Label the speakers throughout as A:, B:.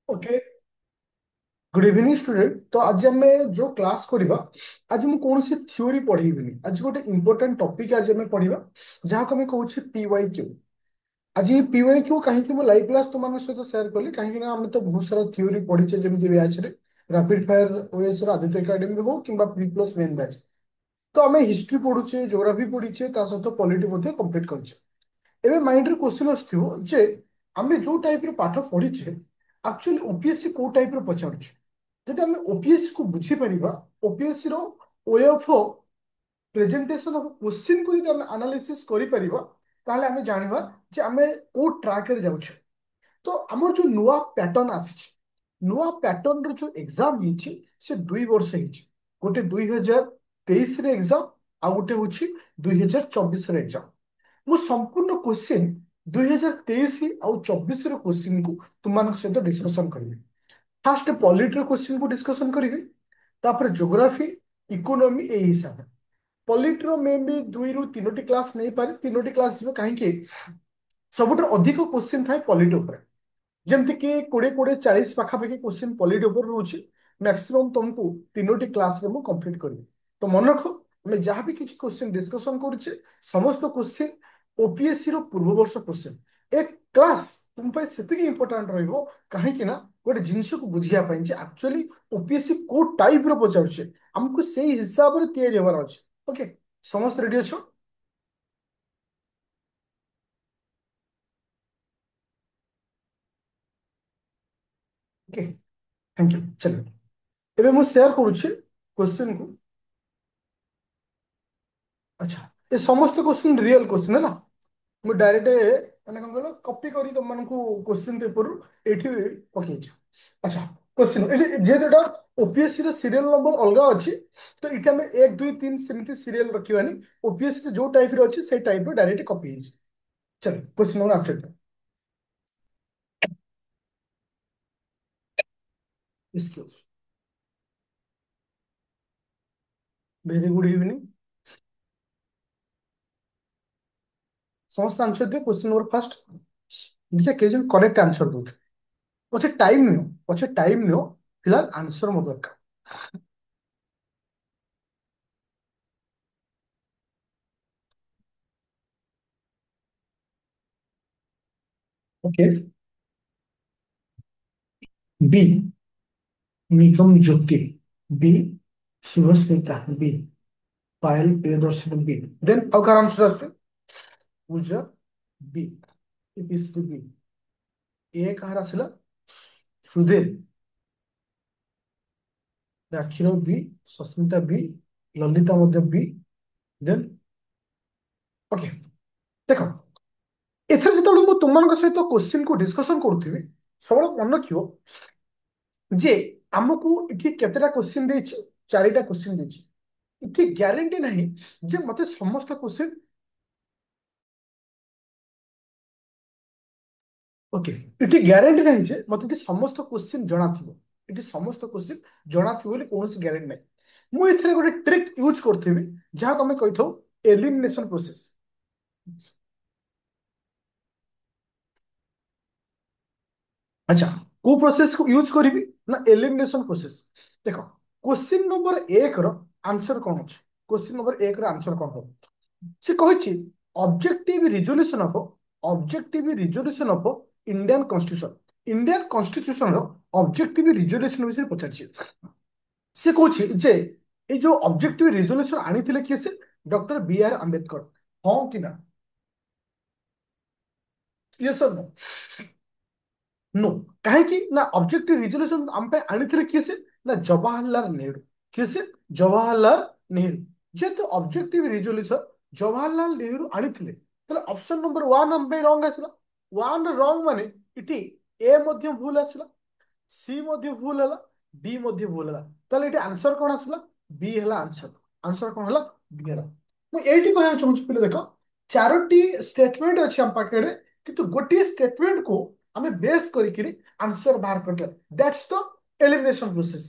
A: Okay. Good evening student. तो आज आम जो क्लास करवा, आज मुझे कौन सी थ्योरी पढ़ेबी। आज गोटे इंपोर्टां टॉपिक आज आम पढ़ा जहाँ को कहे पीवाई क्यू। आज ये पीवाई क्यू कहीं लाइव क्लास तुम सहित सेयार कली कहीं आम तो बहुत सारा थ्योरी पढ़ीचे जमी बैच रे rapid fire OS Aditya academy हो कि प्री प्लस मेन बैच। तो आम हिस्ट्री पढ़ुचे, जोग्राफी पढ़ीचे, सहित पॉलिटी कंप्लीट कर एबे माइंड रे क्वेश्चन आसथिबो जे आमे जो टाइप रे पाठ पढ़ीचे एक्चुअली ओपीएससी को टाइप रे पचारुचे। जदि आमे ओपीएससी को बुझी परिबा, ओपीएससी रो way of presentation of question को जदि आमे एनालिसिस करि परिबा ताहले आमे जानिबा जे आमे को ट्रैक रे जाउछे। तो हमर जो नुआ पैटर्न आसी, नुआ पैटर्न रो जो एग्जाम हिची से 2 वर्ष हिची। गोटे 2023 रे एग्जाम आ गोटे होची 2024 रे एग्जाम। ମୁଁ ସମ୍ପୂର୍ଣ୍ଣ क्वेश्चन 2023 ଆଉ 24 ର क्वेश्चन को तुमମାନଙ୍କ ସହିତ डिस्कशन କରିବି। फास्ट पॉलिटी ର क्वेश्चन को डिस्कशन କରିବି, ତାପରେ जोग्राफी, इकोनॉमी ए हिसाब। पॉलिटी रो मे भी 2 ରୁ 3ଟି क्लास नहीं पारे, 3ଟି क्लास ଯିବ କାହିଁକି ସବୁଠାରୁ ଅଧିକ क्वेश्चन थाए पॉलिटी ଉପରେ। ଯେମିତି କି 20 40 ପାଖାପାଖି क्वेश्चन पॉलिटी ଉପରେ ରହୁଛି। मैक्सिमम तुमको 3ଟି क्लास ରେ ମୁଁ कंप्लीट କରିବି। तो मन रख, ଆମେ ଯାହା ବି କିଛି क्वेश्चन डिस्कशन କରୁଛେ समस्त क्वेश्चन ओपीएससी रो पूर्व वर्ष क्वेश्चन। एक क्लास तुम पे सेतिकी इंपोर्टेंट रहइबो काहे ना गोटे जिंस को बुझिया पाइन जे एक्चुअली ओपीएससी को टाइप रो पचाउछे, हमको सेही हिसाब रे तैयारी होबार अछि। ओके, समस्त रेडी अछो? Okay, thank you. चलो एबे मु शेयर करूछि क्वेश्चन को। अच्छा, ये समस्त क्वेश्चन रियल क्वेश्चन है ना। ମୁଁ ଡାଇରେକ୍ଟ ମାନେ କଣ କହିଲ କପି କରି ତମମାନଙ୍କୁ क्वेश्चन पेपर ଏଠି ପକେଇଛି। ଆଚ୍ଛା, क्वेश्चन ଏଠି ଯେହେତୁ ଏଟା ओपीएससी ର ସିରିयल नंबर ଅଲଗା ଅଛି ତ ଏଠି ଆମେ 1 2 3 ସେମିତି ସିରିयल ରଖିବାନି। ओपीएससी ରେ ଯୋଉ ଟାଇପ ର ଅଛି ସେଇ ଟାଇପ ର ଡାଇରେକ୍ଟ କପି ହେଇଛି। चलो question number answer excuse. Very good evening. समस्त आंसर दिए क्वेश्चन नंबर फर्स्ट। देखिए के जन करेक्ट आंसर दउछ। पछे टाइम नियो फिलहाल आंसर मो दरकार। ओके, बी निगम ज्योति, बी शुभस्मिता, बी पायल प्रियदर्शनी, बी देन आउ कार आंसर आसे पूजा, बी इपिश्री, बी ए कहार आसला सुधीर, राखीर बी, सस्मिता बी, ललिता मध्य बी देन ओके। देखो एथर जेतबे मु तुमମାନଙ୍କ सहित क्वेश्चन को डिस्कशन करूथिबी सबले मन रखियो जे हमकु इठी केतेटा क्वेश्चन देछि, 4टा क्वेश्चन देछि। इठी ग्यारंटी नहीं जे मते समस्त क्वेश्चन ओके, इठी ग्यारंटी नहीं जे मते इठी समस्त क्वेश्चन जଣା थिबो। इठी समस्त क्वेश्चन जଣା थिबो बोली कोनोसी ग्यारंटी नहीं। मु एथरे गोटे ट्रिक यूज करथिबी जहा तमे कहिथौ एलिमिनेशन प्रोसेस। अच्छा, को प्रोसेस को यूज करीबी ना एलिमिनेशन प्रोसेस। देखो क्वेश्चन नंबर 1 रो आंसर कोन अछि। क्वेश्चन नंबर 1 रो आंसर कोन हो से कहिछि objective resolution of, objective resolution of Indian constitution. Indian constitution रो ऑब्जेक्टिव रिजोल्यूशन विषय पचारछि। से कहछि जे ए जो ऑब्जेक्टिव रिजोल्यूशन आनिथिले किए से डॉक्टर बी आर अंबेडकर। हां कि ना? यस और नो? नो। कहीं ना ऑब्जेक्टिव रिजोल्यूशन आम पे आनी किए से ना जवाहरलाल नेहरू। किए से जवाहरलाल नेहरू। जेहेतु ऑब्जेक्टिव रिजोल्यूशन जवाहरलाल नेहरू आनी ऑप्शन नंबर 1 आम पे रॉन्ग आसला। 1 रॉन्ग माने इटी ए मध्य भूल आसला, सी मध्य भूल है, बी मध्य भूल है। ताले इटी आंसर कौन आसला? बी है आंसर। आंसर कौन है? बी है। ମୁଁ ଏଇଠି କହିବାକୁ ଚାହୁଁଛି ପିଲେ ଦେଖ, 4ଟି स्टेटमेंट अच्छे आम पाखे किंतु गोटे स्टेटमेंट को आम बेस करी आंसर बाहर करते दैट्स द एलिमिनेशन प्रोसेस।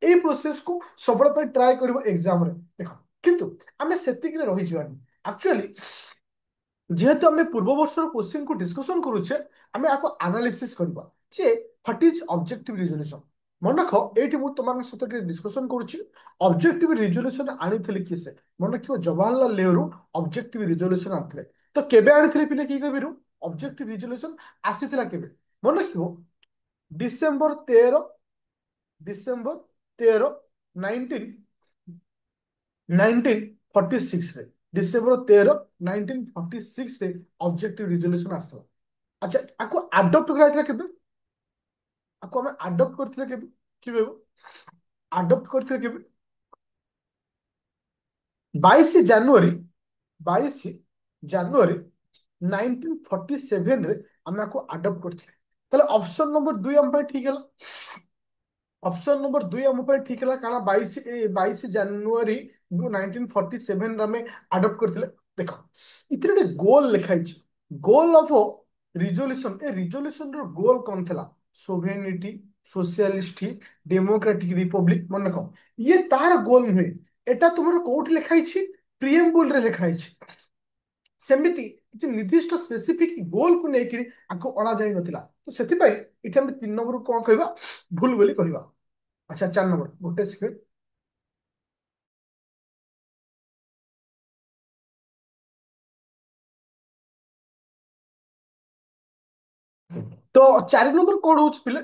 A: এই प्रोसेस को सब ट्राए कर एग्जाम रे देख। किंतु आम से रही जावानी एक्चुअली जेहेतु आम पूर्व वर्ष क्वेश्चन को डिस्कशन करुचे आम आपको एनालिसिस करबा। যে হোয়াট ইজ অবজেক্টিভ রিଜोल्यूशन মনে রাখ এইটি ମୁଁ তোমাମାନଙ୍କ ସହିତ ଟିକେ ডিসକশন କରୁଛି ଅବଜେକ୍ଟିଭ ରିଜोल्यूशन ଆଣିଥିଲେ କିଏ ସେ ମନେ ରଖିବ ଜବାହରଲାଲ ନେହେରୁ ଅବଜେକ୍ଟିଭ ରିଜोल्यूशन ଆଣିଥିଲେ ତ କେବେ ଆଣିଥିଲେ ପିଲେ କିଏ କହିପାରିବୁ ଅବଜେକ୍ଟିଭ ରିଜोल्यूशन ଆସିଥିଲା କେବେ ମନେ ରଖିବ ଡିସେମ୍ବର 13 ଡିସେମ୍ବର 13 1946 ରେ ଡିସେମ୍ବର 13 1946 ରେ ଅବଜେକ୍ଟିଭ ରିଜोल्यूशन ଆସିଥିଲା ଆଚ୍ଛା ଆକୁ ଆଡପ୍ଟ କରାଯାଇଥିଲା କେବେ ଆକୁ ଆମେ ଆଡପ୍ଟ କରିଥିଲେ କେବେ କେବେ ଆଡପ୍ଟ କରିଥିଲେ କେବେ 22 ଜାନୁଆରୀ 22 ଜାନୁଆରୀ 1947 ରେ ଆମେ ଆକୁ ଆଡପ୍ଟ କରିଥିଲେ ତାହେଲେ ଅପସନ ନମ୍ବର 2 ଆମ ପାଇଁ ଠିକ ହେଲା ଅପସନ ନମ୍ବର 2 ଆମ ପାଇଁ ଠିକ ହେଲା କାରଣ 22 ଜାନୁଆରୀ 1947 ଆମେ ଆଡପ୍ଟ କରିଥିଲେ ଦେଖ ଏଥିରେ ଗୋଟେ ଗୋଲ ଲେଖା ହେଇଛି ଗୋଲ ଅଫ ରିଜोल्यूशन ଏ ରିଜोल्यूशन ର ଗୋଲ କଣ ଥିଲା सोवेनिटी सोशलिस्ट डेमोक्रेटिक रिपब्लिक मन रख ये तार गोल नुहे एटा तुम कोठी लिखा प्रिएम्बुल रे लिखा सेमिति କିଛି ନିର୍ଦ୍ଦିଷ୍ଟ ସ୍ପେସିଫିକ ଗୋଲ କୁ ନେଇକି ଆକୁ ଅଣା ଯାଇ ନଥିଲା ତ ସେଥିପାଇଁ ଏଠି ଆମେ 3 ନମ୍ବର କଣ କହିବା ଭୁଲ ବୋଲି କହିବା ଆଚ୍ଛା 4 ନମ୍ବର ଗୋଟେ ସେକେଣ୍ଡ ତ 4 ନମ୍ବର କଣ ହଉଛି ପିଲେ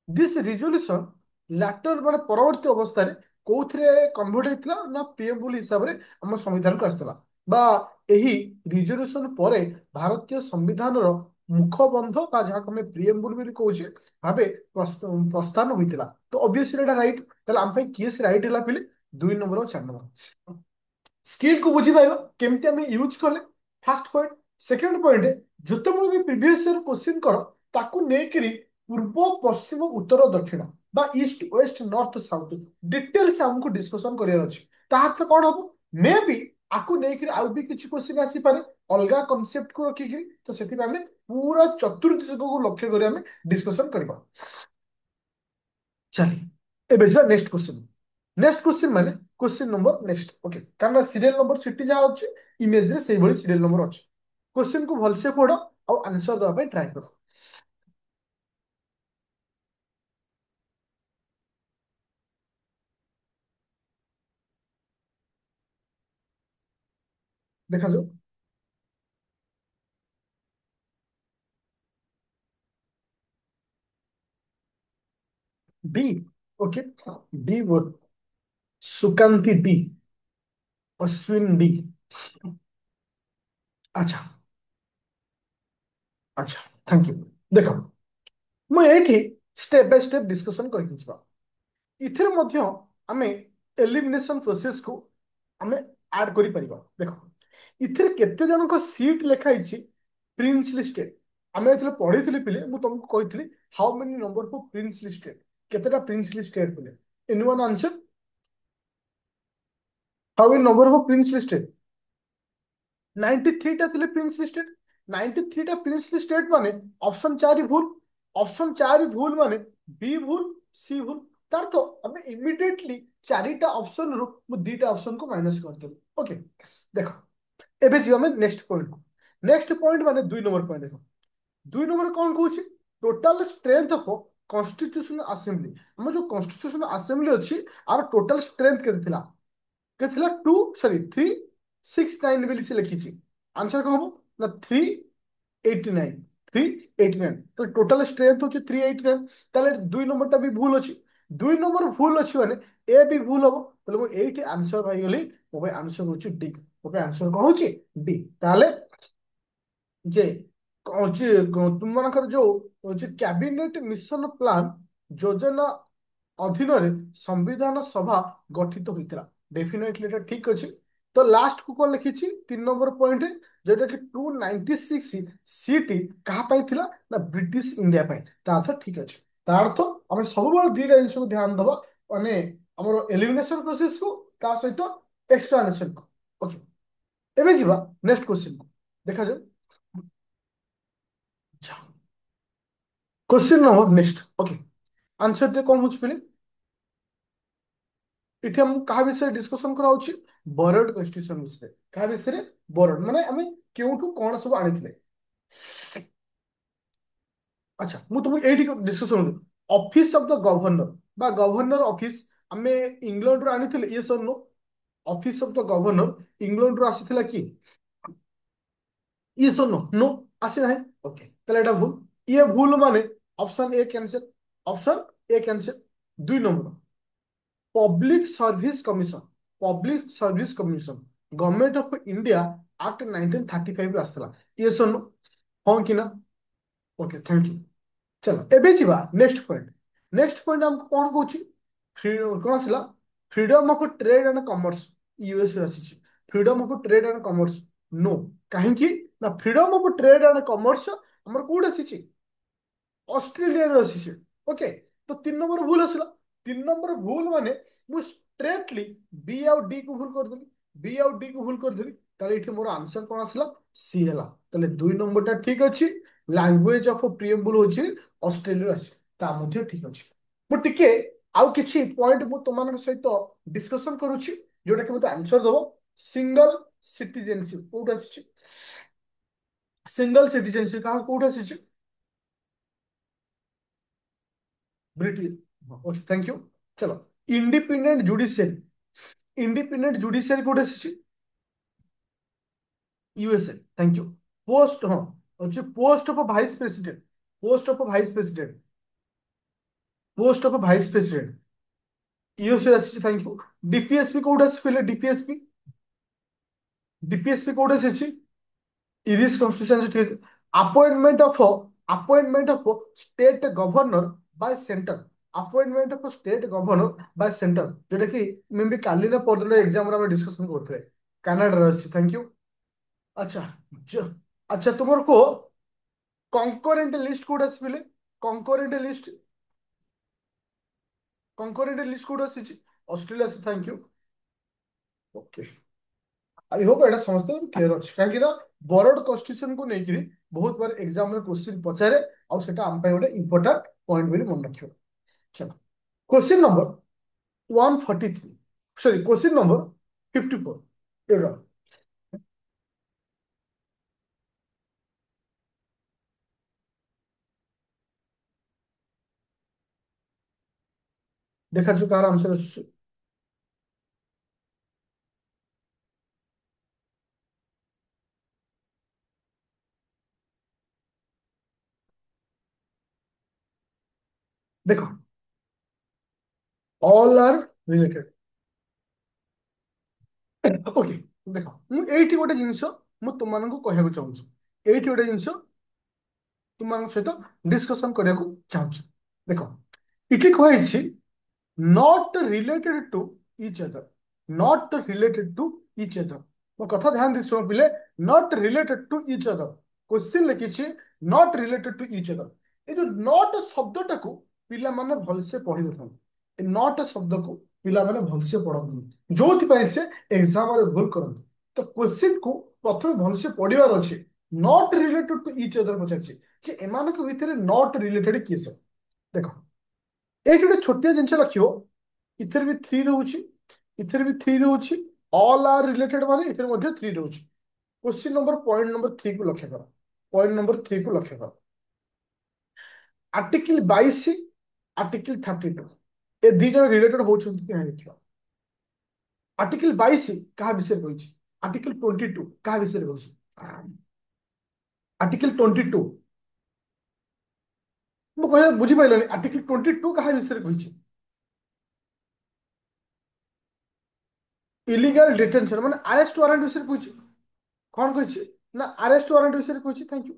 A: दिस रिजोल्यूशन ଲାଟର ମାନେ ପରବର୍ତ୍ତୀ ଅବସ୍ଥାରେ କୋଉଥିରେ କନଭର୍ଟ ହେଇଥିଲା ନା ପ୍ରିଏମ୍ବୁଲ ହିସାବରେ ଆମ ସମ୍ବିଧାନକୁ ଆସିଥିଲା ବା ଏହି ରିଜୋଲ୍ୟୁସନ ପରେ ଭାରତୀୟ ସମ୍ବିଧାନର ମୁଖବନ୍ଧ ବା ଯାହାକୁ ଆମେ ପ୍ରିଏମ୍ବୁଲ ବୋଲି କହୁଛେ ଭାବେ ପ୍ରସ୍ଥାନ ହୋଇଥିଲା ତ ଅବଭିୟସଲି ଏଟା ରାଇଟ୍ ତାହେଲେ ଆମ ପାଇଁ କିଏ ରାଇଟ୍ ହେଲା ପିଲେ 2 ନମ୍ବର ଆଉ 4 ନମ୍ବର ସ୍କିଲ୍ କୁ ବୁଝିପାରିବା କେମିତି ଆମେ ୟୁଜ୍ କଲେ ଫାର୍ଷ୍ଟ ପଏଣ୍ଟ ସେକେଣ୍ଡ ପଏଣ୍ଟ ଯେତେବେଳେ ବି ପ୍ରିଭିୟସ୍ ଇୟର କ୍ୱେଶ୍ଚିନ୍ କର ତାକୁ ନେଇକିରି ପୂର୍ବ ପଶ୍ଚିମ ଉତ୍ତର ଦକ୍ଷିଣ ବା ଇଷ୍ଟ ୱେଷ୍ଟ ନର୍ଥ ସାଉଥ ଡିଟେଲ୍ସ ଆମକୁ ଡିସ୍କସନ କରିବାର ଅଛି ତା ଅର୍ଥ କଣ ହବ ମେ ବି ଆକୁ ନେଇକିରି ଆଉ ବି କିଛି କ୍ୱେଶ୍ଚିନ୍ ଆସିପାରେ ଅଲଗା କନସେପ୍ଟ କୁ ରଖିକିରି ତ ସେଥିପାଇଁ ଆମେ ପୁରା ଚତୁର୍ଦିଗକୁ ଲକ୍ଷ୍ୟ କରି ଆମେ ଡିସ୍କସନ କରିବା ଚାଲି ଏବେ ଯିବା ନେକ୍ସଟ କ୍ୱେଶ୍ଚିନ୍ नेक्स्ट क्वेश्चन माने क्वेश्चन नंबर नेक्स्ट ओके कारण सीरियल नंबर सीटी जहाँ अच्छे इमेज रे से भली सीरियल नंबर अच्छे क्वेश्चन को भलसे पढ़ और आंसर दवा ट्राए कर देखा जो डी ओके डी वो सुकांति डी अश्विन डी अच्छा अच्छा थैंक यू देखो मुझे स्टेप बाय स्टेप डिस्कशन कर इथिर मध्य आमे एलिमिनेशन प्रोसेस को आमे ऐड करि परिबा देखो इथिर केते जनक सीट लेखा हिची प्रिंस लिस्टेड आमे एथले पढिथिले पिले मु तुमको कहिथिली how many number for prince listed केतेटा प्रिंस लिस्टेड पिले anyone answer how many number for prince listed 93 टा थिले प्रिंस लिस्टेड 93 टा प्रिंस लिस्टेड माने ऑप्शन 4 भूल ऑप्शन 4 भूल माने बी भूल सी भूल तार तो हमें इमिडिएटली चारिटा ऑप्शन रु मु दीटा ऑप्शन को माइनस कर देब ओके देखो एबे जी हमें नेक्स्ट पॉइंट को नेक्स्ट पॉइंट माने 2 नंबर पॉइंट देखो 2 नंबर कौन कहूची total strength of constitutional assembly हम जो कॉन्स्टिट्यूशनल असेंबली अछि आर टोटल स्ट्रेंथ केते थिला के थिला 2 369 बोली से लिखी आंसर कौन हम ना 389 389 तो टोटल स्ट्रेंथ होची 389 ताले 2 नंबर टा भी भूल अछि 2 नंबर भूल अछि माने ए भी भूल हबो ताले मो एठी आंसर भाई गली मो भाई आंसर होची डी मो भाई आंसर कोन होची डी ताले जे होची तुम मानकर जो होची कैबिनेट मिशन प्लान योजना अधीन संविधान सभा गठित होता डेफिनेटली एटा ठीक अच्छे तो लास्ट को कौन लिखी 3 नंबर पॉइंट जोटा कि 296 सीटी कहाँ थिला ना ब्रिटिश इंडिया ता अर्थ ठीक अच्छे ता अर्थ आम सब दुईटा जिन को ध्यान दबा माने हमर एलिमिनेशन प्रोसेस को ता सहित एक्सप्लानेशन को ओके एबे जीवा नेक्स्ट क्वेश्चन को देखा जाओ question number next okay answer ते कौन हो एठी हम कहा विषय डिस्कशन कराउची बरड कन्स्टिट्यूशन विषय कहा विषय बरड माने हमें केउठु कोन सब आनिथिले अच्छा ମୁଁ ତୁମକୁ ଏଇଠି ଡିସ୍କସନ କରୁଛି ଅଫିସ ଅଫ ଦ ଗଭର୍ଣ୍ଣର ବା ଗଭର୍ଣ୍ଣର ଅଫିସ ଆମେ ଇଂଲଣ୍ଡରୁ ଆଣିଥିଲେ ଇଏ sir no office of the governor ଇଂଲଣ୍ଡରୁ ଆସିଥିଲା କି ଇଏ ସର୍ नो ଆସି ନାହିଁ ଓକେ ତାହେଲେ ଏଇଟା ଭୁଲ ଇଏ ଭୁଲ ମାନେ ଅପସନ ଏ କ୍ୟାନ୍ସେଲ ଅପସନ ଏ କ୍ୟାନ୍ସେଲ ଦୁଇ number public service commission public service commission government of India act 1935 ଆସିଥିଲା ଇଏ ସର୍ नो ହଁ କି ନା ଓକେ ଥ୍ୟାଙ୍କ ୟୁ चलो एबे ଯିବା नेक्स्ट पॉइंट हमको कौन कहूँ कौन आसला freedom of trade and commerce यूएस रे आसी freedom of trade and commerce नो कहीं ना freedom of trade and commerce हमर कोड आसी ऑस्ट्रेलिया रे आसी ओके तो 3 नंबर भूल आसला 3 नंबर भूल माने मु स्ट्रेटली बी आउ डी को भूल कर देली बी आउ डी को भूल कर देली ताले इथे मोर आंसर कोन आसला सी हला ताले 2 नंबर टा ठीक अछि लैंग्वेज ऑफ प्रिएम्बल होछि ऑस्ट्रेलिया आसी ता मध्ये ठीक अछि मु टिके आउ किछि पॉइंट मु तमान सहित डिस्कशन करूछि जोटा कि मते आंसर दबो सिंगल सिटीजनशिप कोड आसी सिंगल सिटीजनशिप कहा कोड आसी ब्रिटिश ओके थैंक यू चलो इंडिपेंडेंट जुडिशियरी कोड आसी यूएसए थैंक यू पोस्ट हाँ अच्छे post of vice president post of vice president USA आसी थैंक यू डीपीएसपी कोड आसी पहले डीपीएसपी कोड आसी इरिस कॉन्स्टिट्यूशन ठीक है appointment of state governor bye centre appointment of state governor bye centre जोटा कि मे भी काली ना परदिन एग्जाम रे डिस्कशन करथे कनाडा रे थैंक यू अच्छा ज, अच्छा तुमर को कंकरेंट लिस्ट कोड आसी पहले concurrent list concurrent list code आसी ऑस्ट्रेलिया से thank you okay I hope एटा समस्त क्लियर अछि काहे ना बरोड कॉन्स्टिट्यूशन को नेकिरी बहुत बार एग्जाम में क्वेश्चन पचारे और सेटा हम पे गोटे इंपोर्टेंट पॉइंट बोली मन रखियो चलो question number 143 sorry question number 54 एडा देखा जो कार आंसर देखो ऑल आर रिलेटेड ओके देखो मु एठी गोटे जिंस मु तुम मानकु कहବାକୁ चाहूछु एठी गोटे जिंस तुम ମାନଙ୍କ ସହିତ डिस्कशन କରିବାକୁ चाहूछु देखो इठी कहैछि not related to each other not related to each other ମୋ କଥା ଧ୍ୟାନ ଦେଇ ଶୁଣ ପିଲେ not related to each other question लिखिଛି not related to each other ଏ ଯୋଉ not ଶବ୍ଦଟାକୁ ପିଲାମାନେ ଭଲସେ ପଢିନଥାନ୍ତି ଏ not ଶବ୍ଦକୁ ପିଲାମାନେ ଭଲସେ ପଢନ୍ତି ଯୋଉଥିପାଇଁ ସେ ଏକ୍ସାମରେ ଭୁଲ କରନ୍ତି ତ କ୍वेଶ୍ଚନ କୁ ପ୍ରଥମେ ଭଲସେ ପଢିବାର ଅଛି not related to each other ପଚାରିଛି ଯେ ଏମାନଙ୍କ ଭିତରେ not related କିଏ ସବୁ ଦେଖ ଏଇଠି ଗୋଟେ ଛୋଟିଆ ଜିନିଷ ରଖିବ इथर भी 3 रहउछि इथर भी 3 रहउछि ऑल आर रिलेटेड माने इथर मध्ये 3 रहउछि क्वेश्चन नंबर पॉइंट नंबर 3 को लक्ष्य करो पॉइंट नंबर 3 को लक्ष्य करो आर्टिकल 22 आर्टिकल 32 ए दी जन रिलेटेड होउछन्ति कि नाही देखियो आर्टिकल 22 कहा विषय कहछि आर्टिकल 22 कहा विषय कहछि आर्टिकल 22 मु कहे बुझि पाइलनि आर्टिकल 22 कहा विषय कहछि इलीगल डिटेंशन माने अरेस्ट वारंट विषय कहछि कौन कही ना अरेस्ट वारंट विषय कही थैंक यू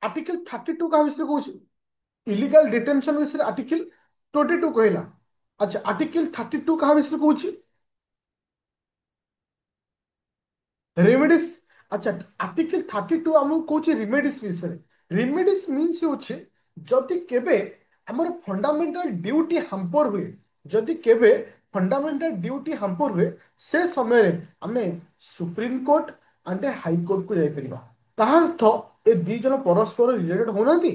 A: आर्टिकल 32 का विषय कौन इलीगल डिटेंशन विषय आर्टिकल 22 कहला अच्छा आर्टिकल 32 का विषय कौन रेमेडीज अच्छा आर्टिकल 32 आमको कौन रेमेडीज विषय रेमेडीज मीन्स होचे जदि केबे हमर फंडामेंटल ड्यूटी हैम्पर हुए जदि केबे फंडामेंटल ड्यूटी हैम्पर हुए से समय रे हमें supreme court and high court को जाई परिबा ताहा अर्थ ए दी जन परस्पर रिलेटेड होनांती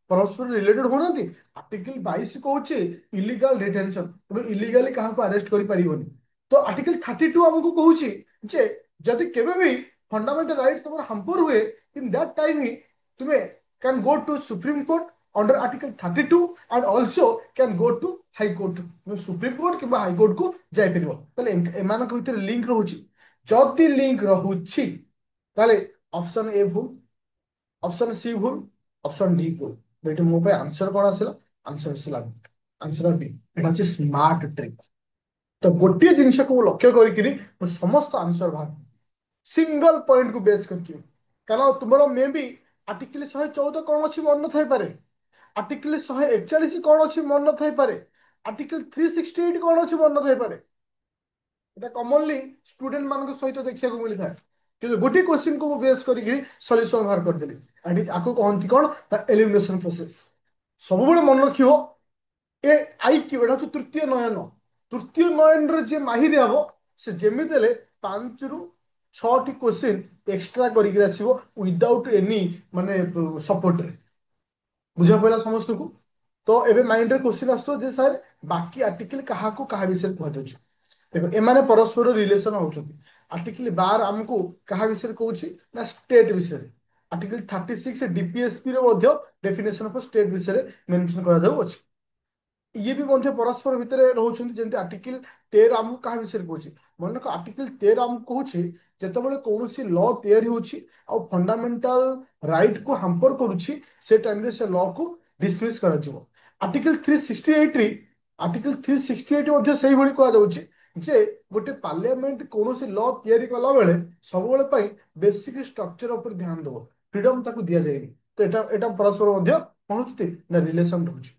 A: परस्पर रिलेटेड होनांती आर्टिकल 22 कहूचे इलीगल डिटेंशन तबे इलीगली काहा को अरेस्ट करि परिबोनी तो आर्टिकल 32 हमको कहूची जे जदि केबे भी फंडामेंटल राइट तुम हैम्पर हुए इन दैट टाइम ही तुम्हें can go to supreme court under Article 32 and also can go to High Court, Supreme Court কিংবা High Court କୁ ଯାଇପାରିବ। ତାହେଲେ ଏମାନଙ୍କ ଭିତରେ ଲିଙ୍କ ରହୁଛି। ଯଦି ଲିଙ୍କ ରହୁଛି ତାହେଲେ ଅପସନ ଏ ଭୁଲ, ଅପସନ ସି ଭୁଲ, ଅପସନ ଡି ଭୁଲ। ଏଠି ମୋ ପାଇଁ ଆନ୍ସର କଣ ଆସିଲା? ଆନ୍ସର ଆସିଲା ଆନ୍ସର ବି। ଏଟା ହଉଛି ସ୍ମାର୍ଟ ଟ୍ରିକ୍। ତ ଗୋଟିଏ ଜିନିଷକୁ ମୁଁ ଲକ୍ଷ୍ୟ କରିକିରି ମୁଁ ସମସ୍ତ ଆନ୍ସର ବାହାର ସିଙ୍ଗଲ ପଏଣ୍ଟ କୁ ବେସ୍ କରିକି। କାରଣ ତୁମର ମେ ବି ଆର୍ଟିକଲ 114 କଣ ଅଛି ମନେ ନଥାଇପାରେ, ଆର୍ଟିକଲ 141 କଣ ଅଛି ମନେ ନଥାଇପାରେ, ଆର୍ଟିକଲ 368 କଣ ଅଛି ମନେ ନଥାଇପାରେ। এটা କମନଲି ଷ୍ଟୁଡେଣ୍ଟ ମାନଙ୍କ ସହିତ ଦେଖିବାକୁ ମିଳିଥାଏ। କିନ୍ତୁ ଗୋଟିଏ କ୍ୱେଶ୍ଚିନ୍ କୁ ମୁଁ ବେସ୍ କରିକି ସଲ୍ୟୁସନ ବାହାର କରିଦେଲି। ଆକୁ କହନ୍ତି କଣ ନା ଏଲିମିନେସନ ପ୍ରୋସେସ। ସବୁବେଳେ ମନେ ରଖିବ ଏ ଆଇକ୍ୟୁ, ଏଟା ହଉଛି ତୃତୀୟ ନୟନ। ତୃତୀୟ ନୟନରେ ଯିଏ ମାହିର ହବ ସେ ଯେମିତି ହେଲେ 5 ରୁ 6ଟି କ୍ୱେଶ୍ଚିନ୍ ଏକ୍ସଟ୍ରା କରିକି ଆସିବ ୱିଦାଉଟ୍ ଏନି ମାନେ ସପୋର୍ଟରେ। ବୁଝା ପଡ଼ିଲା ସମସ୍ତଙ୍କୁ? ତ ଏବେ ମାଇଣ୍ଡରେ କ୍ୱେଶ୍ଚିନ୍ ଆସୁଥିବ ଯେ ସାର୍ ବାକି ଆର୍ଟିକଲ କାହାକୁ କାହା ବିଷୟରେ କୁହାଯାଉଛି। ଦେଖ ଏମାନେ ପରସ୍ପର ରିଲେସନ ହଉଛନ୍ତି। ଆର୍ଟିକଲ 12 ଆମକୁ କାହା ବିଷୟରେ କହୁଛି ନା ଷ୍ଟେଟ୍ ବିଷୟରେ। ଆର୍ଟିକଲ 36 ଡିପିଏସପି ରେ ମଧ୍ୟ ଡେଫିନେସନ ଅଫ ଷ୍ଟେଟ୍ ବିଷୟରେ ମେନସନ କରାଯାଉଅଛି। ଇଏ ବି ମଧ୍ୟ ପରସ୍ପର ଭିତରେ ରହୁଛନ୍ତି। ଯେମିତି ଆର୍ଟିକଲ 13 ଆମକୁ କାହା ବିଷୟରେ କହୁଛି? ମନେକ ଆର୍ଟିକଲ 13 ଆମକୁ କହୁଛି ଯେତେବେଳେ କୌଣସି ଲ ତିଆରି ହଉଛି ଆଉ ଫଣ୍ଡାମେଣ୍ଟାଲ ରାଇଟ୍ କୁ ହାମ୍ପର କରୁଛି ସେ ଟାଇମରେ ସେ ଲ କୁ ଡିସମିସ୍ କରାଯିବ। ଆର୍ଟିକଲ 368 ଆର୍ଟିକଲ 368 ମଧ୍ୟ ସେଇଭଳି କୁହାଯାଉଛି ଯେ ଗୋଟେ ପାର୍ଲିଆମେଣ୍ଟ କୌଣସି ଲ ତିଆରି କଲା ବେଳେ ସବୁବେଳେ ପାଇଁ ବେସିକ ଷ୍ଟ୍ରକ୍ଚର ଉପରେ ଧ୍ୟାନ ଦେବ, ଫ୍ରିଡମ ତାକୁ ଦିଆଯାଏନି। ତ ଏଟା ଏଟା ପରସ୍ପର ମଧ୍ୟ କଣ ହଉଛି ନା ରିଲେସନ ରହୁଛି।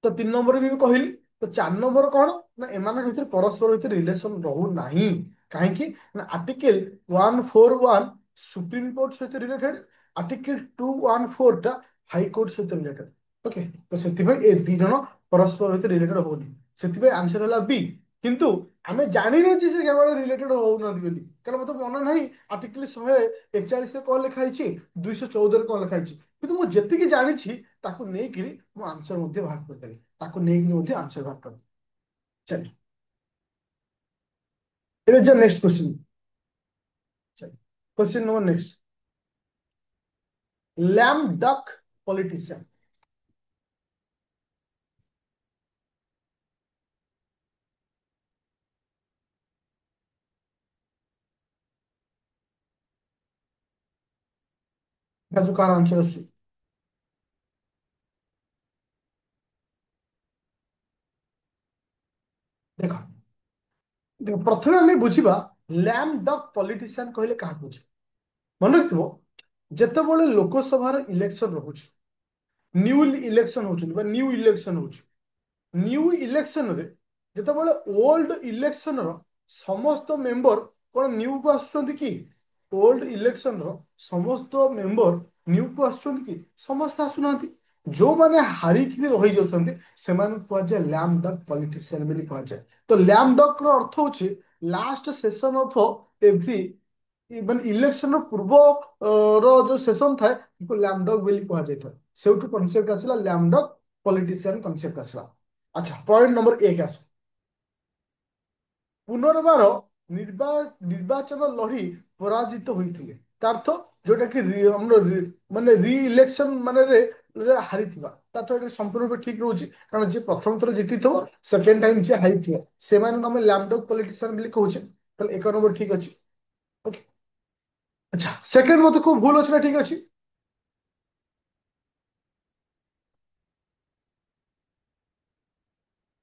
A: ତ 3 ନମ୍ବର ବି କହିଲି। ତ 4 ନମ୍ବର କଣ ନା ଏମାନଙ୍କ ଭିତରେ ପରସ୍ପର ଭିତରେ ରିଲେସନ ରହୁନାହିଁ। କାହିଁକି ନା ଆର୍ଟିକଲ 141 ସୁପ୍ରିମକୋର୍ଟ ସହିତ ରିଲେଟେଡ, ଆର୍ଟିକଲ 214 ଟା ହାଇକୋର୍ଟ ସହିତ ରିଲେଟେଡ। ଓକେ, ତ ସେଥିପାଇଁ ଏ ଦି ଜଣ ପରସ୍ପର ଭିତରେ ରିଲେଟେଡ ହଉନି। ସେଥିପାଇଁ ଆନ୍ସର ହେଲା ବି। କିନ୍ତୁ ଆମେ ଜାଣିନେ ଯେ ସେ କେବଳ ରିଲେଟେଡ ହଉନାହାନ୍ତି ବୋଲି, କାରଣ ମତେ ମନେ ନାହିଁ ଆର୍ଟିକଲ 141 ରେ କଣ ଲେଖା ହେଇଛି, 214 ରେ କଣ ଲେଖା ହେଇଛି। କିନ୍ତୁ ମୁଁ ଯେତିକି ଜାଣିଛି ତାକୁ ନେଇକିରି ମୁଁ ଆନ୍ସର ମଧ୍ୟ ବାହାର କରିଦେବି, ତାକୁ ନେଇକି ମଧ୍ୟ ଆନ୍ସର ବାହାର କରିଦେବି। ଚାଲ ଏବେ ଯା next question. Question number next, lame duck politician. जो कार आंसर अच्छी देखो, देखो प्रथमे आम बुझा लैम डक पॉलिटिशियन कहले क्या बुझे। मन रखिथो जितेबाला लोकसभा इलेक्शन रोचे, न्यू इलेक्शन हो न्यू इलेक्शन हो न्यू इलेक्शन रे जितेबाला ओल्ड इलेक्शन रो समस्त मेंबर कौन न्यू को आसुचंती कि? ओल्ड इलेक्शन रो समस्त मेंबर न्यू को आसुचंती कि? समस्त आसुना। जो माने हारिकी रही जाउछंती सेमान कुआजे लैम डक पॉलिटिशियन बोली कुआजे। तो लैम डक रो अर्थ होची last session of every even election पूर्व रो जो सेशन थाए को लैम डक बोली कुआजे था। सेउटु कांसेप्ट आसिला लैम डक पॉलिटिशियन कांसेप्ट आसिला। अच्छा, पॉइंट नंबर 1 आसो। पुनर्बार निर्वाचन लड़ी पराजित होते अर्थ जोटा कि माने रि इलेक्शन माने हारी संपूर्ण रूप ठीक रोचे। कारण जी प्रथम थर जीति थो सेकेंड टाइम जी हारी थी से आम लैमडक पॉलिटिशियन बोली कहूचे। 1 नंबर ठीक अच्छे। ओके, अच्छा सेकेंड मत को भूल अच्छे ना ठीक अच्छे।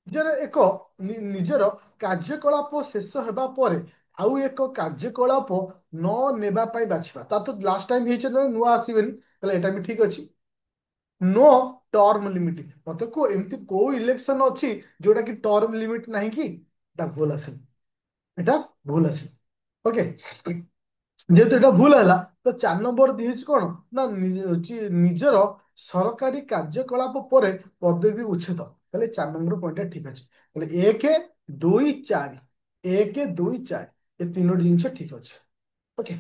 A: ନିଜର ଏକ ନିଜର କାର୍ଯ୍ୟକଳାପ ଶେଷ ହେବା ପରେ ଆଉ ଏକ କାର୍ଯ୍ୟକଳାପ ନ ନେବା ପାଇଁ ବାଛିବା। ତା ତ ଲାଷ୍ଟ ଟାଇମ ହେଇଛି ନା ନୂଆ ଆସିବେନି, ତାହେଲେ ଏଟା ବି ଠିକ ଅଛି। नो टर्म लिमिट मत को एमती को इलेक्शन अच्छी जोटा कि टर्म लिमिट नहीं कि भूल आसे, एटा भूल आसे। ओके, जेहेतु एटा भूल है तो 4 नंबर दिए कौन ना निजर सरकारी कार्यकलाप पर पदवी उच्छेद। ताहले 4 नंबर पॉइंट ठीक अच्छे। ताहले 1 2 4 1 2 4 ये तीनोटी जिनस ठीक अच्छे। ओके,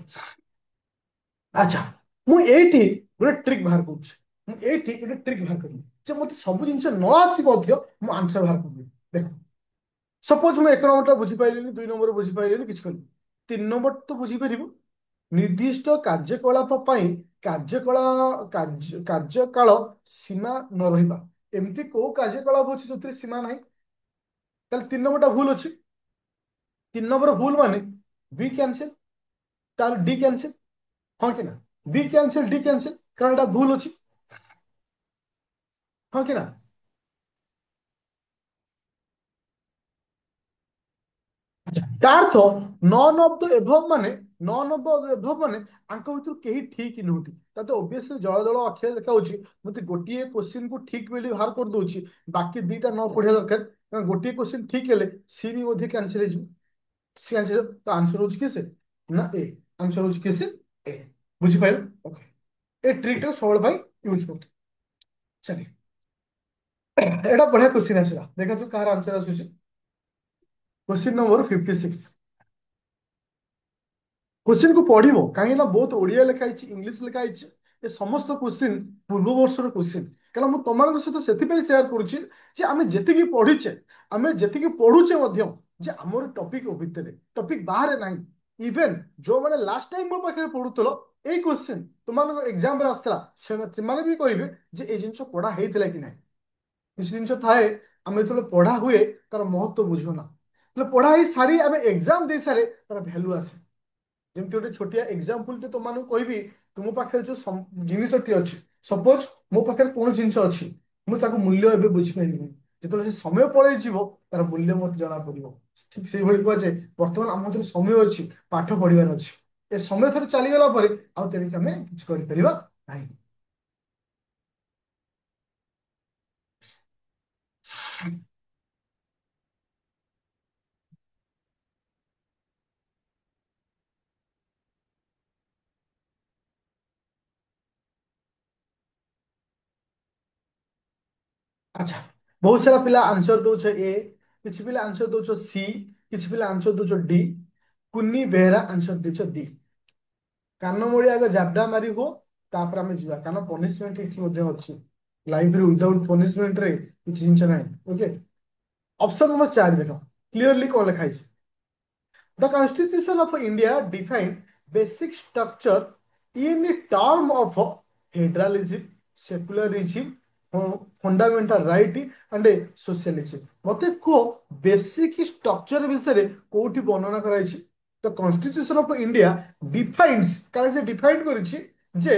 A: अच्छा मु एठी गोटे ट्रिक बाहर करूछि। मु एठी गोटे ट्रिक बाहर करबी जे मते सब जिनस न आसी मध्य मु आंसर बाहर करबी। देखो सपोज मु 1 नंबर बुझी पाइलिनी, 2 नंबर बुझी पाइलिनी, किछ करबी 3 नंबर तो बुझी परिबो। निर्दिष्ट କାର୍ଯ୍ୟକଳାପ ପାଇଁ କାର୍ଯ୍ୟକଳା କାର୍ଯ୍ୟକାଳ ସୀମା ନ ରହିବା। ଏମିତି କୋଉ କାର୍ଯ୍ୟକଳାପ ଅଛି ଯୋଉଥିରେ ସୀମା ନାହିଁ? ତାହେଲେ 3 ନମ୍ବରଟା ଭୁଲ ଅଛି। 3 ନମ୍ବର ଭୁଲ ମାନେ ବି କ୍ୟାନସେଲ, ତାହେଲେ ଡି କ୍ୟାନସେଲ। ହଁ କି ନା? ବି କ୍ୟାନସେଲ ଡି କ୍ୟାନସେଲ, କାରଣ ଏଟା ଭୁଲ ଅଛି। ହଁ କି ନା? ତା ଅର୍ଥ ନନ୍ ଅଫ ଦ ଏଭବ ମାନେ, ନନ୍ ଅଫ ଦ ଏଭବ ମାନେ ଆଙ୍କ ଭିତରୁ କେହି ଠିକ ନୁହନ୍ତି। ତାতে ଅବଭିୟସଲି ଜଳ ଜଳ ଅକ୍ଷର ଦେଖାଉଛି ମତେ ଗୋଟିଏ କୋଶ୍ଚିନ୍ କୁ ଠିକ ବୋଲି ବାହାର କରିଦଉଛି, ବାକି ଦିଟା ନ ପଢିବା ଦରକାର। କାରଣ ଗୋଟିଏ କୋଶ୍ଚିନ୍ ଠିକ ହେଲେ ସି ବି ମଧ୍ୟ କ୍ୟାନସେଲ ହେଇଯିବ। ସି କ୍ୟାନସେଲ, ତ ଆନ୍ସର ହଉଛି କିସ? ନା ଏ। ଆନ୍ସର ହଉଛି କିସ? ଏ। ବୁଝିପାରିଲ? ଓକେ। ଏ ଟ୍ରିକ୍ ଟାକୁ ସବୁବେଳେ ପାଇଁ ୟୁଜ କରନ୍ତୁ। ଚାଲେ, ଏଇଟା ବଢିଆ କୋଶ୍ଚିନ୍ ଆସିଲା, ଦେଖନ୍ତୁ କାହାର ଆନ୍ସର ଆସୁଛି। Question number 56। क्वेश्चन को पढ़िबो काहे ना बहुत ओडिया लिखा है, इंग्लिश लिखा है। ये समस्त क्वेश्चन पूर्व वर्षर क्वेश्चन। कारण मु तमान सहित सेति शेयर करूची जे आमे जेतिकी पढिचे, आमे जेतिकी पढुचे मध्य जे हमर टॉपिक भितरे टॉपिक बाहर नाही। इवन जो माने लास्ट टाइम मो पाखे पढुतलो एई क्वेश्चन तुमान एग्जाम रे आस्तला, से माने भी कहिबे जे ए जिंस पढा हेतिला कि नाही। କିଛି ଜିନିଷ ଥାଏ ଆମେ ଯେତେବେଳେ ପଢା ହୁଏ ତାର ମହତ୍ଵ ବୁଝୁନା, ଯେତେବେଳେ ପଢା ହେଇ ସାରି ଆମେ ଏକ୍ସାମ ଦେଇ ସାରେ ତାର ଭ୍ୟାଲୁ ଆସେ। ଯେମିତି ଗୋଟେ ଛୋଟିଆ ଏକ୍ସାମ୍ପଲ ଟେ ତମମାନଙ୍କୁ କହିବି। ତୁମ ପାଖରେ ଯୋଉ ଜିନିଷଟି ଅଛି, ସପୋଜ ମୋ ପାଖରେ କୌଣସି ଜିନିଷ ଅଛି, ମୁଁ ତାକୁ ମୂଲ୍ୟ ଏବେ ବୁଝିପାରିବିନି। ଯେତେବେଳେ ସେ ସମୟ ପଳେଇ ଯିବ ତାର ମୂଲ୍ୟ ମତେ ଜଣା ପଡିବ। ଠିକ ସେଇଭଳି କୁହାଯାଏ ବର୍ତ୍ତମାନ ଆମ ହାତରେ ସମୟ ଅଛି, ପାଠ ପଢିବାର ଅଛି। ଏ ସମୟ ଥରେ ଚାଲିଗଲା ପରେ ଆଉ ତେଣିକି ଆମେ କିଛି କରିପାରିବା ନାହିଁ। ଆଚ୍ଛା, ବହୁତ ସାରା ପିଲା ଆନ୍ସର ଦଉଛ ଏ, କିଛି ପିଲା ଆନ୍ସର ଦଉଛ ସି, କିଛି ପିଲା ଆନ୍ସର ଦଉଛ ଡି। କୁନି ବେହେରା ଆନ୍ସର ଦେଇଛ ଡି। କାନ ମୋଡ଼ି ଆଗ ଜାବଡା ମାରି ହୁଅ, ତାପରେ ଆମେ ଯିବା, କାରଣ ପନିଶମେଣ୍ଟ ଏଠି ମଧ୍ୟ ଅଛି। ଲାଇଫରେ ୱିଦାଉଟ୍ ପନିଶମେଣ୍ଟରେ କିଛି ଜିନିଷ ନାହିଁ। ଓକେ, ଅପସନ ନମ୍ବର 4 ଦେଖ କ୍ଲିୟରଲି କଣ ଲେଖା ହେଇଛି। The Constitution of India defined basic structure in term of federalism, secularism, fundamental right and socialism. ମତେ କୁହ ବେସିକ ଷ୍ଟ୍ରକ୍ଚର ବିଷୟରେ କୋଉଠି ବର୍ଣ୍ଣନା କରାଯାଇଛି? ତ କନଷ୍ଟିଟ୍ୟୁସନ ଅଫ ଇଣ୍ଡିଆ ଡିଫାଇନ୍ସ, କାଳେ ସେ ଡିଫାଇନ୍ କରିଛି ଯେ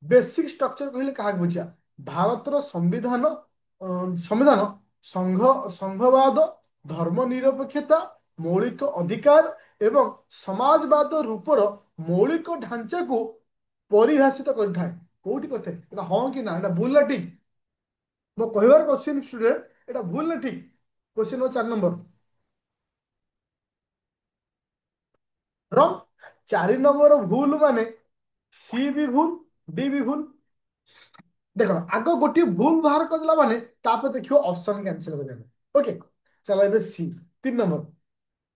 A: ବେସିକ ଷ୍ଟ୍ରକ୍ଚର କହିଲେ କାହାକୁ ବୁଝିବା? ଭାରତର ସମ୍ବିଧାନ, ସମ୍ବିଧାନ ସଂଘ ସଂଘବାଦ, ଧର୍ମ ନିରପେକ୍ଷତା, ମୌଳିକ ଅଧିକାର ଏବଂ ସମାଜବାଦ ରୂପର ମୌଳିକ ଢାଞ୍ଚାକୁ ପରିଭାଷିତ କରିଥାଏ। କୋଉଠି କରିଥାଏ? ଏଟା ହଁ କି ନା? ଏଟା ଭୁଲ ନା ଠିକ? ମୋ କହିବାର କ୍ୱେଶ୍ଚିନ୍ ଷ୍ଟୁଡେଣ୍ଟ, ଏଟା ଭୁଲ ନା ଠିକ? क्वेश्चन नंबर 4 रंग। 4 नंबर भूल माने सी भी भूल, डी भी भूल। देखो आग गोटे भूल बाहर करला माने तापर देखियो ऑप्शन कैंसिल हो जाए। ओके, चलो एबे सी 3 नंबर।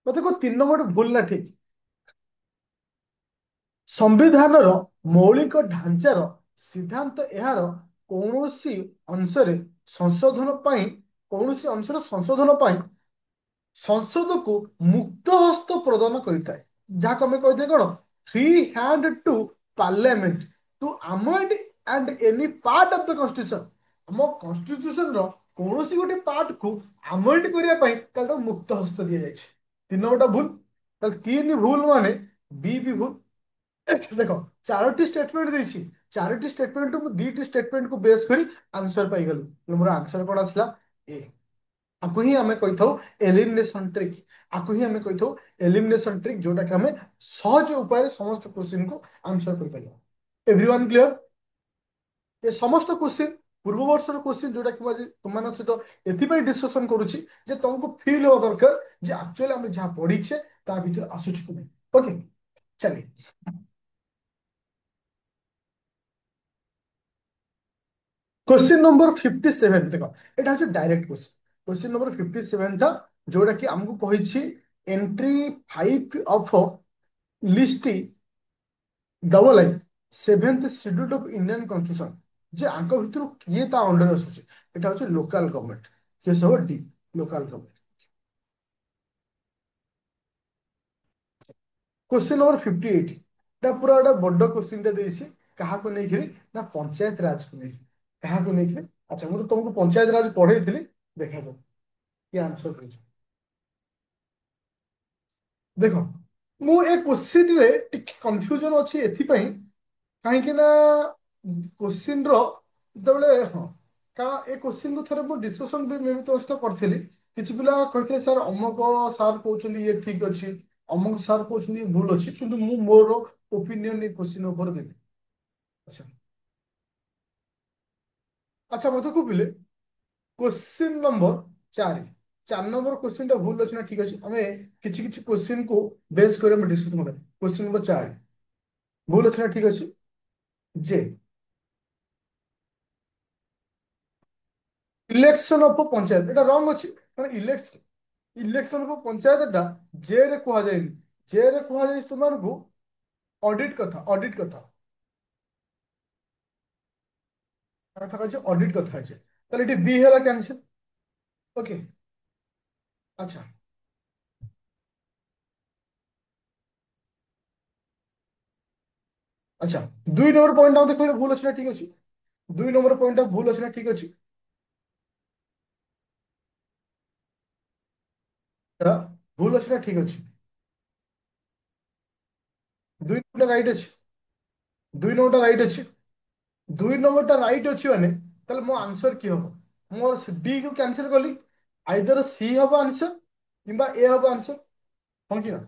A: मते को 3 नंबर भूल ना ठीक? संविधानर मौलिक ढांचार सिद्धांत एहार कौनसी अंशरे संशोधन पाई, कौनसी अंशर संशोधन पाई संसद को मुक्त हस्त प्रदान करता है। जहाँ आम कहते कौन? Free hand to parliament to amend and any part of the constitution. आम कॉन्स्टिट्यूशन रो कौन सी गोटे पार्ट को अमेंड करने मुक्त हस्त दि जाए। 3 नंबर भूल, ताहले 3 भूल माने बी भी भूल। देखो 4टी स्टेटमेंट देछि, 4टी स्टेटमेंट मु 2टी स्टेटमेंट को बेस करी आंसर पाई गलु। मोर आंसर कोन आसला? ए। आकु ही आमे कहि थाउ एलिमिनेशन ट्रिक। आकु ही आमे कहि थाउ एलिमिनेशन ट्रिक, जोटा कि हमें सहज उपाय समस्त क्वेश्चन को आंसर कर परिया। Everyone clear? ये समस्त क्वेश्चन पूर्व वर्षर क्वेश्चन, जोटा कि तुम सहित एथि डिस्कशन करूची जे तुमको फील हो दरकार जे एक्चुअली आमे जहां पढ़ीछे ता भीतर आसुछ कि नहीं। ओके, चलिए क्वेश्चन नंबर 57 देखो, এটা হচ্ছে ডাইরেক্ট কোশ্চেন। क्वेश्चन नंबर 57 টা जोटा कि हमको कहिछि entry 5 of list double I 7th schedule of Indian constitution, जे आंक भितर किए ता अंडर आसुछि। এটা হচ্ছে लोकल गवर्नमेंट, के सब D local government. Question number 58 टा पूरा बड़ क्वेश्चन टा देछि। କାହାକୁ ନେଇକିରି ନା ପଞ୍ଚାୟତ ରାଜକୁ ନେଇକିରି। କାହାକୁ ନେଇକିରି? ଆଚ୍ଛା ମୁଁ ତ ତମକୁ ପଞ୍ଚାୟତ ରାଜ ପଢେଇଥିଲି, ଦେଖାଯାଉ କି ଆନ୍ସର ଦେଇଛୁ। ଦେଖ, ମୁଁ ଏ କୋଶ୍ଚିନ୍ରେ ଟିକେ କନଫ୍ୟୁଜନ ଅଛି ଏଥିପାଇଁ, କାହିଁକି ନା କୋଶ୍ଚିନ୍ର ଯେତେବେଳେ ହଁ, କାରଣ ଏ କୋଶ୍ଚିନ୍କୁ ଥରେ ମୁଁ ଡିସ୍କସନ୍ ବି ମେ ବି ତୋ ସହିତ କରିଥିଲି। କିଛି ପିଲା କହିଥିଲେ ସାର୍ ଅମକ ସାର୍ କହୁଛନ୍ତି ଇଏ ଠିକ ଅଛି, ଅମକ ସାର୍ କହୁଛନ୍ତି ଇଏ ଭୁଲ ଅଛି, କିନ୍ତୁ ମୁଁ ମୋର ଓପିନିଅନ ଏ କୋଶ୍ଚିନ୍ ଉପରେ ଦେବି। ଆଚ୍ଛା, ଆଚ୍ଛା ମତେ କହିଲେ କୋଶ୍ଚିନ୍ ନମ୍ବର 4, 4 ନମ୍ବର କୋଶ୍ଚିନ୍ ଟା ଭୁଲ ଅଛି ନା ଠିକ ଅଛି, ଆମେ କିଛି କିଛି କୋଶ୍ଚିନ୍ କୁ ବେସ୍ କରି ଆମେ ଡିସ୍କସନ୍ କରିବା। କୋଶ୍ଚିନ୍ ନମ୍ବର 4 ଭୁଲ ଅଛି ନା ଠିକ ଅଛି? ଯେ ଇଲେକ୍ସନ ଅଫ ପଞ୍ଚାୟତ, ଏଟା ରଙ୍ଗ ଅଛି, କାରଣ ଇଲେକ୍ସନ ଅଫ ପଞ୍ଚାୟତ ଟା ଜେ ରେ କୁହାଯାଇନି। ଜେ ରେ କୁହାଯାଇଛି ତୁମକୁ ଅଡିଟ୍ କଥା, ଅଡିଟ୍ କଥା କଥା କହିଛି, ଅଡିଟ୍ କଥା ଅଛି। ତାହେଲେ ଏଠି ବି ହେଲା କ୍ୟାନ୍ସେଲ। ଓକେ। ଆଚ୍ଛା, ଆଚ୍ଛା 2 ନମ୍ବର ପଏଣ୍ଟ ମତେ କହିଲେ ଭୁଲ ଅଛି ନା ଠିକ ଅଛି? 2 ନମ୍ବର ପଏଣ୍ଟ ଭୁଲ ଅଛି ନା ଠିକ ଅଛି? ଏଟା ଭୁଲ ଅଛି ନା ଠିକ ଅଛି? 2 ନମ୍ବରଟା ରାଇଟ୍ ଅଛି। 2 ନମ୍ବରଟା ରାଇଟ୍ ଅଛି। 2 ନମ୍ବରଟା ରାଇଟ୍ ଅଛି ମାନେ ତାହେଲେ ମୋ ଆନ୍ସର କି ହବ? ମୋର ଡି କୁ କ୍ୟାନସଲ କଲି, ଆଇଦର ସି ହବ ଆନ୍ସର କିମ୍ବା ଏ ହବ ଆନ୍ସର, ହଁ କି ନା?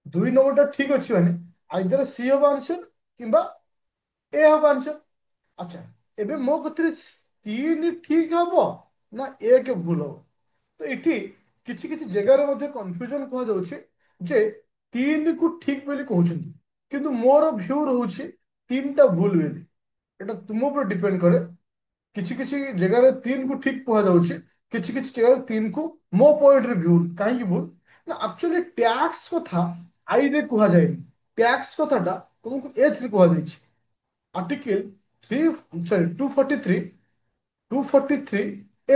A: 2 ନମ୍ବରଟା ଠିକ ଅଛି ମାନେ ଆଇଦର ସି ହବ ଆନ୍ସର କିମ୍ବା ଏ ହବ ଆନ୍ସର। ଆଚ୍ଛା, ଏବେ ମୋ କତିରେ 3 ଠିକ ହବ ନା 1 ଭୁଲ ହବ? ତ ଏଠି କିଛି କିଛି ଜାଗାରେ ମଧ୍ୟ କନଫ୍ୟୁଜନ କୁହାଯାଉଛି ଯେ 3 କୁ ଠିକ ବୋଲି କହୁଛନ୍ତି, କିନ୍ତୁ ମୋର ଭ୍ୟୁ ରହୁଛି 3ଟା ଭୁଲ ବୋଲି। ଏଟା ତୁମ ଉପରେ ଡିପେଣ୍ଡ କରେ। କିଛି କିଛି ଜାଗାରେ 3 କୁ ଠିକ କୁହାଯାଉଛି, କିଛି କିଛି ଜାଗାରେ 3 କୁ ମୋ ପଏଣ୍ଟରେ ଭ୍ୟୁ କାହିଁକି ଭୁଲ ନା ଆକ୍ଚୁଆଲି ଟ୍ୟାକ୍ସ କଥା ଆଇ ରେ କୁହାଯାଏନି। ଟ୍ୟାକ୍ସ କଥାଟା ତୁମକୁ ଏଚ୍ ରେ କୁହାଯାଇଛି। ଆର୍ଟିକଲ 243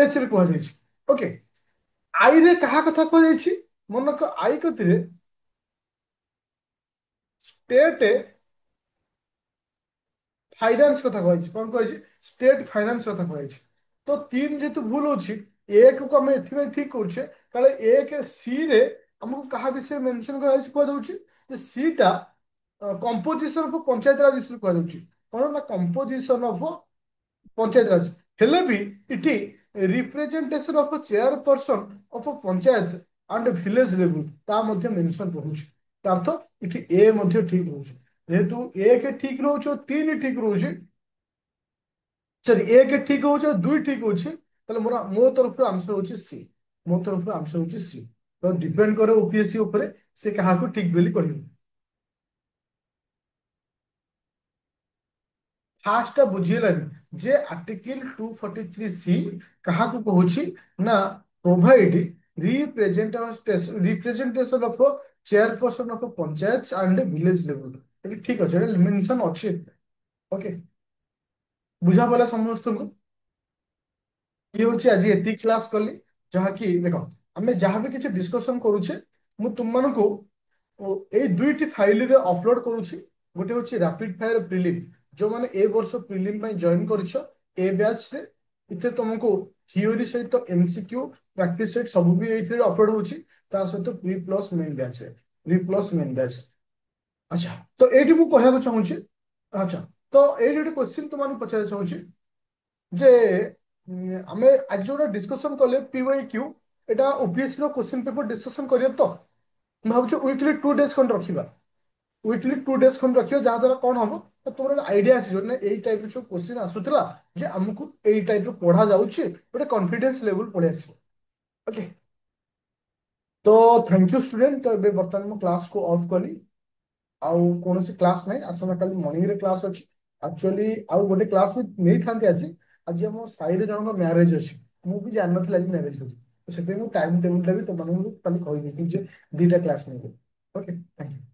A: ଏଚ୍ ରେ କୁହାଯାଇଛି। ଓକେ। ଆଇ ରେ କାହା କଥା କୁହାଯାଇଛି? ମନେକ ଆଇ କତିରେ ଷ୍ଟେଟ ଫାଇନାନ୍ସ କଥା କୁହାଯାଇଛି। କଣ କୁହାଯାଇଛି? ଷ୍ଟେଟ ଫାଇନାନ୍ସ କଥା କୁହାଯାଇଛି। ତ 3 ଯେହେତୁ ଭୁଲ ଅଛି, 1 କୁ ଆମେ ଏଥିପାଇଁ ଠିକ କରୁଛେ କାଳେ 1 ସି ରେ ଆମକୁ କାହା ବିଷୟରେ ମେନସନ କରାଯାଇଛି, କୁହାଯାଉଛି ଯେ ସି ଟା କମ୍ପୋଜିସନ ଅଫ ପଞ୍ଚାୟତ ରାଜ ବିଷୟରେ କୁହାଯାଉଛି। କଣ ନା କମ୍ପୋଜିସନ ଅଫ ପଞ୍ଚାୟତ ରାଜ। ହେଲେ ବି ଏଠି representation of chairperson of panchayat and village ଲେବୁଲ ତା ମଧ୍ୟ ମେନସନ ରହୁଛି। ତା ଅର୍ଥ ଏଠି ଏ ମଧ୍ୟ ଠିକ ରହୁଛି। ଯେହେତୁ 1 ଠିକ ରହୁଛି ଆଉ 3 ଠିକ ରହୁଛି, ସରି 1 ଠିକ ହଉଛି ଆଉ 2 ଠିକ ହଉଛି, ତାହେଲେ ମୋର ମୋ ତରଫରୁ ଆନ୍ସର ହଉଛି ସି। ମୋ ତରଫରୁ ଆନ୍ସର ହଉଛି ସି। ତ ଡିପେଣ୍ଡ କରେ ଓପିଏସସି ଉପରେ, ସେ କାହାକୁ ଠିକ ବୋଲି କହିବ। ଫାର୍ଷ୍ଟଟା ବୁଝିହେଲାନି ଯେ ଆର୍ଟିକଲ 243 ସି କାହାକୁ କହୁଛି ନା provide representation of chairperson of panchayat and village ଲେବୁଲ। ଏଠି ଠିକ ଅଛି, ଏଟା ମେନସନ ଅଛି। ଓକେ, ବୁଝା ପଡିଲା ସମସ୍ତଙ୍କୁ? ଇଏ ହଉଛି ଆଜି ଏତିକି କ୍ଲାସ କଲି, ଯାହାକି ଦେଖ ଆମେ ଯାହା ବି କିଛି ଡିସ୍କସନ କରୁଛେ ମୁଁ ତୁମମାନଙ୍କୁ ଏଇ 2ଟି ଫାଇଲରେ ଅପଲୋଡ କରୁଛି। ଗୋଟେ ହଉଛି ରାପିଡ ଫାୟାର ପ୍ରିଲିମ୍, ଯୋଉମାନେ ଏ ବର୍ଷ ପ୍ରିଲିମ୍ ପାଇଁ ଜଏନ କରିଛ ଏ ବ୍ୟାଚରେ, ଏଥିରେ ତମକୁ ଥିଓରି ସହିତ ଏମସିକ୍ୟୁ ପ୍ରାକ୍ଟିସ ସେଟ୍ ସବୁ ବି ଏଇଥିରେ ଅପଲୋଡ ହଉଛି, ତା ସହିତ ପ୍ରି ପ୍ଲସ୍ ମେନ୍ ବ୍ୟାଚରେ, ପ୍ରି ପ୍ଲସ୍ ମେନ୍ ବ୍ୟାଚ। ଆଚ୍ଛା, ତ ଏଇଠି ମୁଁ କହିବାକୁ ଚାହୁଁଛି, ଆଚ୍ଛା ତ ଏଇଠି ଗୋଟେ କ୍ୱେଶ୍ଚିନ୍ ତୁମମାନଙ୍କୁ ପଚାରିବାକୁ ଚାହୁଁଛି ଯେ ଆମେ ଆଜି ଯୋଉଟା ଡିସ୍କସନ କଲେ PYQ, ଏଟା ଓପିଏସସି ର କ୍ୱେଶ୍ଚିନ୍ ପେପର ଡିସ୍କସନ କରିବା ତ ମୁଁ ଭାବୁଛି ୱିକଲି 2 ଡେଜ ଖଣ୍ଡେ ରଖିବା। ୱିକଲି 2 ଡେଜ ଖଣ୍ଡେ ରଖିବା, ଯାହା ଦ୍ୱାରା କଣ ହବ ନା ତମର ଗୋଟେ ଆଇଡିଆ ଆସିଯିବ ନା ଏଇ ଟାଇପ ର ସବୁ କ୍ୱେଶ୍ଚିନ୍ ଆସୁଥିଲା, ଯେ ଆମକୁ ଏଇ ଟାଇପ ର ପଢା ଯାଉଛି, ଗୋଟେ କନଫିଡେନ୍ସ ଲେଭେଲ ପଳେଇ ଆସିବ। ଓକେ, ତ ଥ୍ୟାଙ୍କ ୟୁ ଷ୍ଟୁଡେଣ୍ଟ। ତ ଏବେ ବର୍ତ୍ତମାନ ମୁଁ କ୍ଲାସକୁ ଅଫ୍ କଲି, ଆଉ କୌଣସି କ୍ଲାସ ନାହିଁ। ଆସନ୍ତାକାଲି ମର୍ଣ୍ଣିଂରେ କ୍ଲାସ ଅଛି। ଆକ୍ଚୁଆଲି ଆଉ ଗୋଟେ କ୍ଲାସ ବି ନେଇଥାନ୍ତି ଆଜି। ଆଜି ଆମ ସାହିରେ ଜଣଙ୍କ ମ୍ୟାରେଜ ଅଛି, ମୁଁ ବି ଜାଣିନଥିଲି ଆଜି ମ୍ୟାରେଜ ଅଛି। ତ ସେଥିପାଇଁ ମୁଁ ଟାଇମ ଟେବୁଲଟା ବି ତମମାନଙ୍କୁ କାଲି କହିଦେଇଛି ଯେ 2ଟା କ୍ଲାସ ନେବି। Okay, thank you.